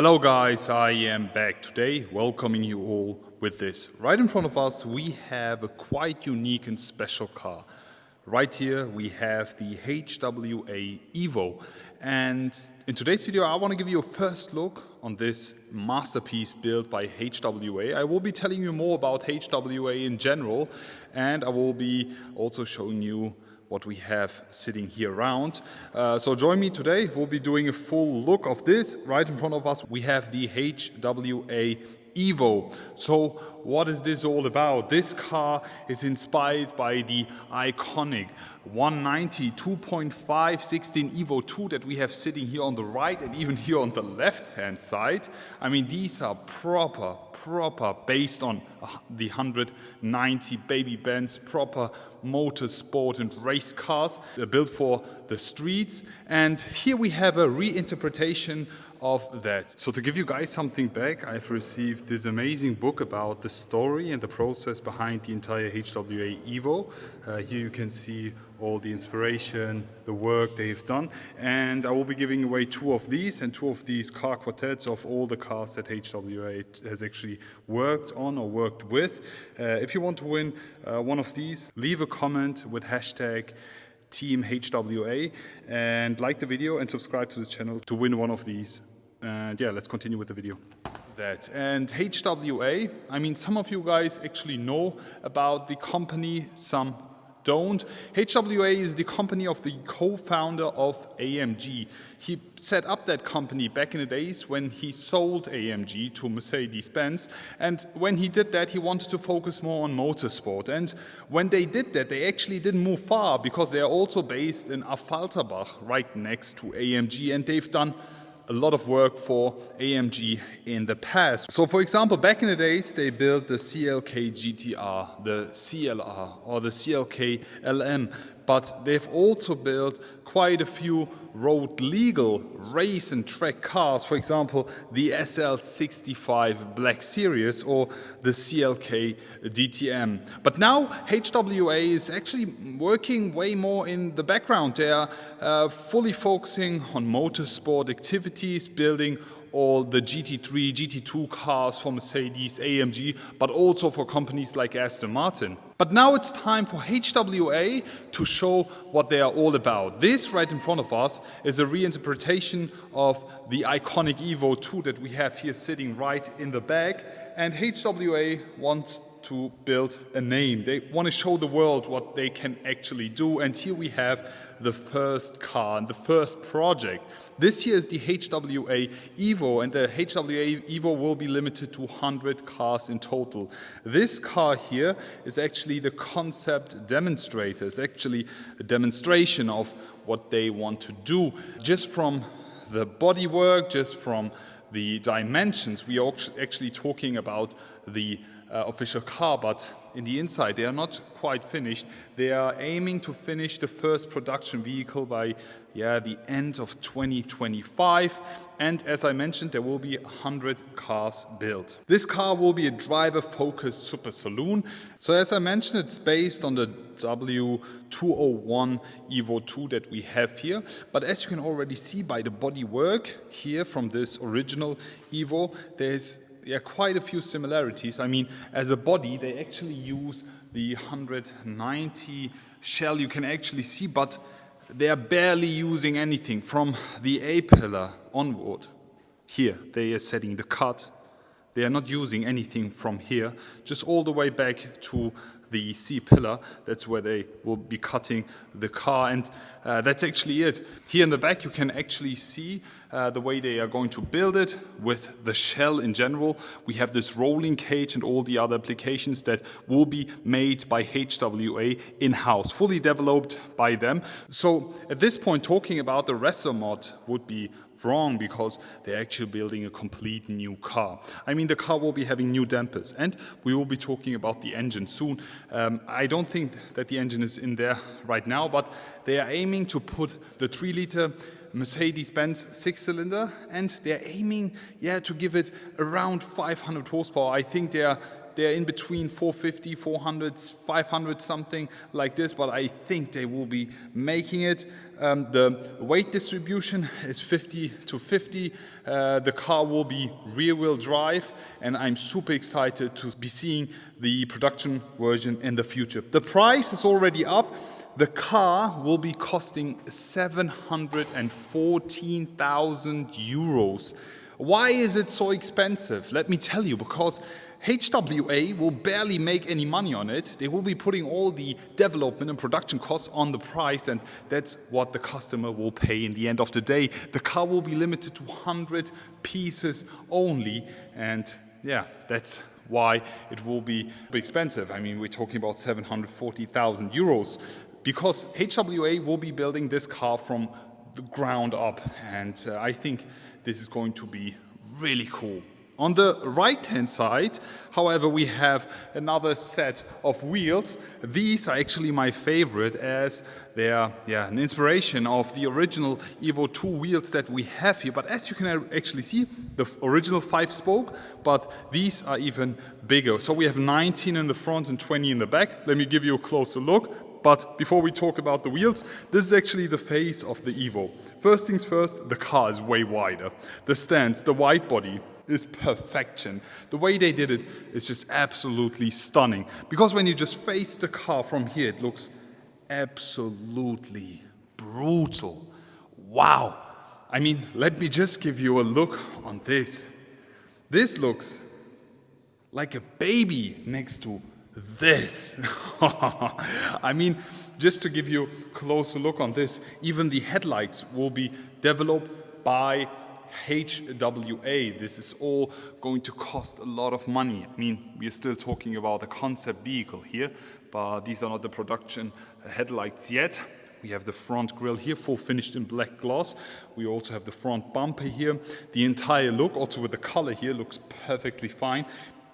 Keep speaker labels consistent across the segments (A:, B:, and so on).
A: Hello guys, I am back today welcoming you all with this. Right in front of us we have a quite unique and special car. Right here we have the HWA EVO, and in today's video I want to give you a first look on this masterpiece built by HWA. I will be telling you more about HWA in general, and I will be also showing you what we have sitting here around. So join me today. We'll be doing a full look of this. Right in front of us we have the HWA EVO. So what is this all about? This car is inspired by the iconic 190 2.5 16 Evo II that we have sitting here on the right and even here on the left hand side. I mean, these are proper based on the 190 baby Benz, proper motorsport and race cars. They're built for the streets, and here we have a reinterpretation of that. So to give you guys something back, I've received this amazing book about the story and the process behind the entire HWA EVO. Here you can see all the inspiration, the work they've done, and I will be giving away two of these car quartets of all the cars that HWA has actually worked on or worked with. If you want to win one of these, leave a comment with hashtag Team HWA and like the video and subscribe to the channel to win one of these. And yeah, let's continue with the video. And HWA, I mean, some of you guys actually know about the company, some don't. HWA is the company of the co-founder of AMG. He set up that company back in the days when he sold AMG to Mercedes Benz, and when he did that he wanted to focus more on motorsport. And when they did that, they actually didn't move far, because they are also based in Affalterbach right next to AMG, and they've done a lot of work for AMG in the past. So for example, back in the days they built the CLK GTR, the CLR or the CLK LM, but they've also built quite a few road legal race and track cars, for example the SL65 Black Series or the CLK DTM. But now HWA is actually working way more in the background. They are fully focusing on motorsport activities, building all the GT3, GT2 cars for Mercedes AMG, but also for companies like Aston Martin. But now it's time for HWA to show what they are all about. This right in front of us is a reinterpretation of the iconic Evo II that we have here sitting right in the back, and HWA wants to build a name. They want to show the world what they can actually do, and here we have the first car and the first project. This here is the HWA EVO, and the HWA EVO will be limited to 100 cars in total. This car here is actually the concept demonstrator. It's actually a demonstration of what they want to do. Just from the bodywork, just from the dimensions, we are actually talking about the official car, but in the inside they are not quite finished. They are aiming to finish the first production vehicle by the end of 2025, and as I mentioned, there will be 100 cars built. This car will be a driver-focused super saloon. So as I mentioned, it's based on the W201 Evo II that we have here, but as you can already see by the bodywork here from this original Evo, there's quite a few similarities. I mean, as a body they actually use the 190 shell, you can actually see, but they are barely using anything from the A-pillar onward. Here they are setting the cut. They are not using anything from here, just all the way back to the C-pillar. That's where they will be cutting the car, and that's actually it. Here in the back you can actually see the way they are going to build it with the shell in general. We have this rolling cage and all the other applications that will be made by HWA in-house, fully developed by them. So at this point, talking about the Wrestler mod would be wrong, because they're actually building a complete new car. I mean, the car will be having new dampers, and we will be talking about the engine soon. I don't think that the engine is in there right now, but they are aiming to put the 3-liter Mercedes-Benz 6-cylinder, and they're aiming to give it around 500 horsepower. I think they are they're in between 450, 400, 500, something like this, but I think they will be making it. The weight distribution is 50 to 50. The car will be rear-wheel drive, and I'm super excited to be seeing the production version in the future. The price is already up. The car will be costing 714,000 euros. Why is it so expensive? Let me tell you, because HWA will barely make any money on it. They will be putting all the development and production costs on the price, and that's what the customer will pay in the end of the day. The car will be limited to 100 pieces only, and yeah, that's why it will be expensive. I mean, we're talking about 740,000 euros. Because HWA will be building this car from the ground up, and I think this is going to be really cool. On the right-hand side, however, we have another set of wheels. These are actually my favorite, as they are an inspiration of the original Evo II wheels that we have here. But as you can actually see, the original 5-spoke, but these are even bigger. So we have 19 in the front and 20 in the back. Let me give you a closer look. But before we talk about the wheels, this is actually the face of the Evo. First things first, the car is way wider. The stance, the wide body is perfection. The way they did it is just absolutely stunning. Because when you just face the car from here, it looks absolutely brutal. Wow. I mean, let me just give you a look on this. This looks like a baby next to this. I mean, just to give you a closer look on this, even the headlights will be developed by HWA. This is all going to cost a lot of money. I mean, we are still talking about a concept vehicle here, but these are not the production headlights yet. We have the front grille here, full finished in black glass. We also have the front bumper here. The entire look, also with the color here, looks perfectly fine.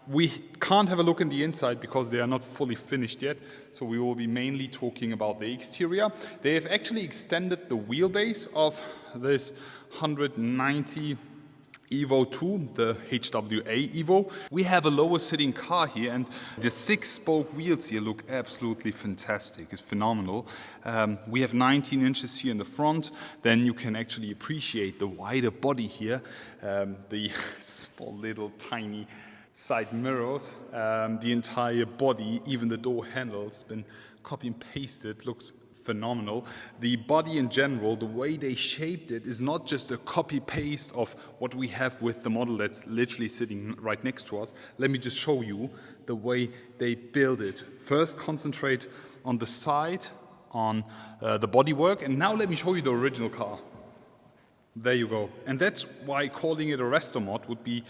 A: We can't have a look in the inside because they are not fully finished yet, so we will be mainly talking about the exterior. They have actually extended the wheelbase of this 190 Evo II, the HWA EVO. We have a lower sitting car here, and the 6-spoke wheels here look absolutely fantastic. It's phenomenal. We have 19 inches here in the front. Then you can actually appreciate the wider body here, the small little tiny side mirrors, the entire body, even the door handles, been copy and pasted, looks phenomenal. The body in general, the way they shaped it is not just a copy paste of what we have with the model that's literally sitting right next to us. Let me just show you the way they build it. First, concentrate on the side, on the bodywork, and now let me show you the original car. There you go. And that's why calling it a resto mod would be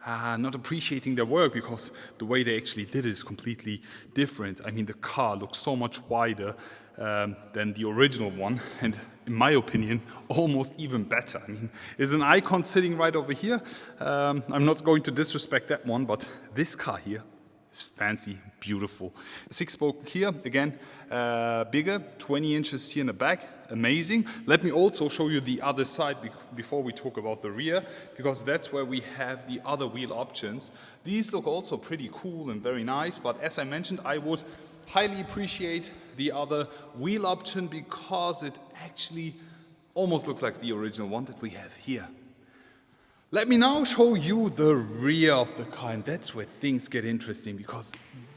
A: not appreciating their work, because the way they actually did it is completely different. I mean, the car looks so much wider than the original one, and in my opinion, almost even better. I mean, there's an icon sitting right over here. I'm not going to disrespect that one, but this car here is fancy, beautiful. 6-spoke here, again, bigger, 20 inches here in the back, amazing. Let me also show you the other side before we talk about the rear, because that's where we have the other wheel options. These look also pretty cool and very nice, but as I mentioned, I would highly appreciate the other wheel option because it actually almost looks like the original one that we have here. Let me now show you the rear of the car, and that's where things get interesting, because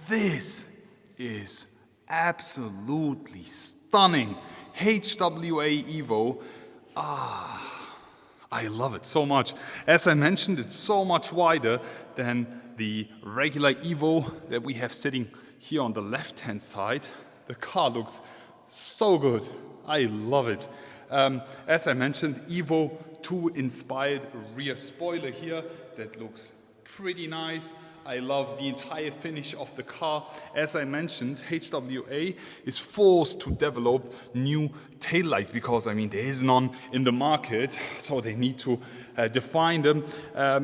A: this is absolutely stunning. HWA EVO, I love it so much. As I mentioned, it's so much wider than the regular Evo that we have sitting here on the left-hand side. The car looks so good. I love it. As I mentioned, Evo II inspired rear spoiler here that looks pretty nice. I love the entire finish of the car. As I mentioned, HWA is forced to develop new taillights because, I mean, there is none in the market, so they need to define them.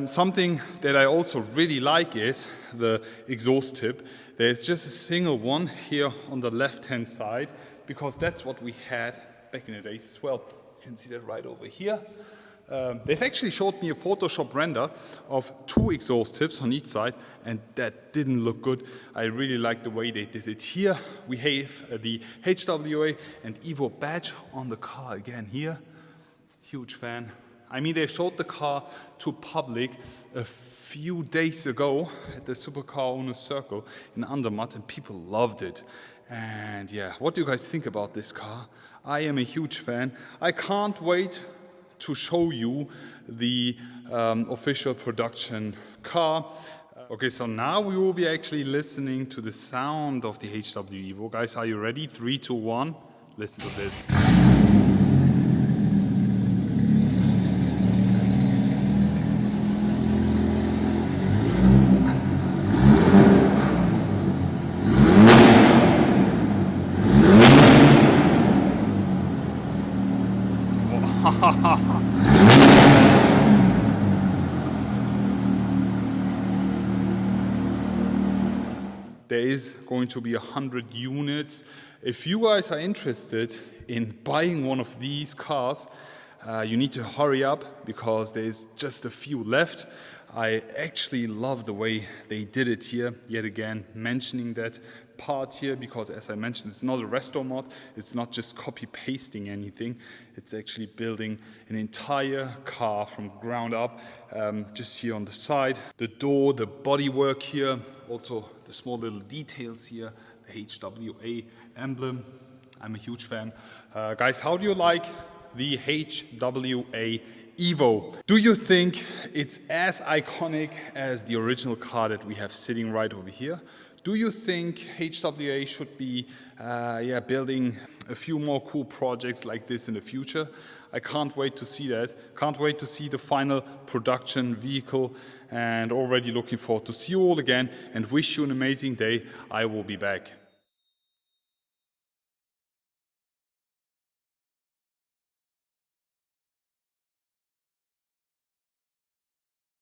A: Something that I also really like is the exhaust tip. There's just a single one here on the left-hand side, because that's what we had back in the days as well. You can see that right over here. They've actually showed me a Photoshop render of 2 exhaust tips on each side, and that didn't look good. I really like the way they did it. Here we have the HWA and EVO badge on the car again here. Huge fan. I mean, they showed the car to public a few days ago at the Supercar Owners Circle in Andermatt, and people loved it. And yeah, what do you guys think about this car? I am a huge fan. I can't wait to show you the official production car. Okay, so now we will be actually listening to the sound of the HWA EVO. Guys, are you ready? 3, 2, 1. Listen to this. There is going to be 100 units. If you guys are interested in buying one of these cars, you need to hurry up because there's just a few left. I actually love the way they did it here. Yet again, mentioning that part here because, as I mentioned, it's not a resto mod. It's not just copy pasting anything. It's actually building an entire car from ground up. Just here on the side, the door, the bodywork here, also the small little details here, the HWA emblem. I'm a huge fan. Guys, how do you like the HWA EVO? Do you think it's as iconic as the original car that we have sitting right over here? Do you think HWA should be building a few more cool projects like this in the future? I can't wait to see that. Can't wait to see the final production vehicle, and already looking forward to see you all again and wish you an amazing day. I will be back.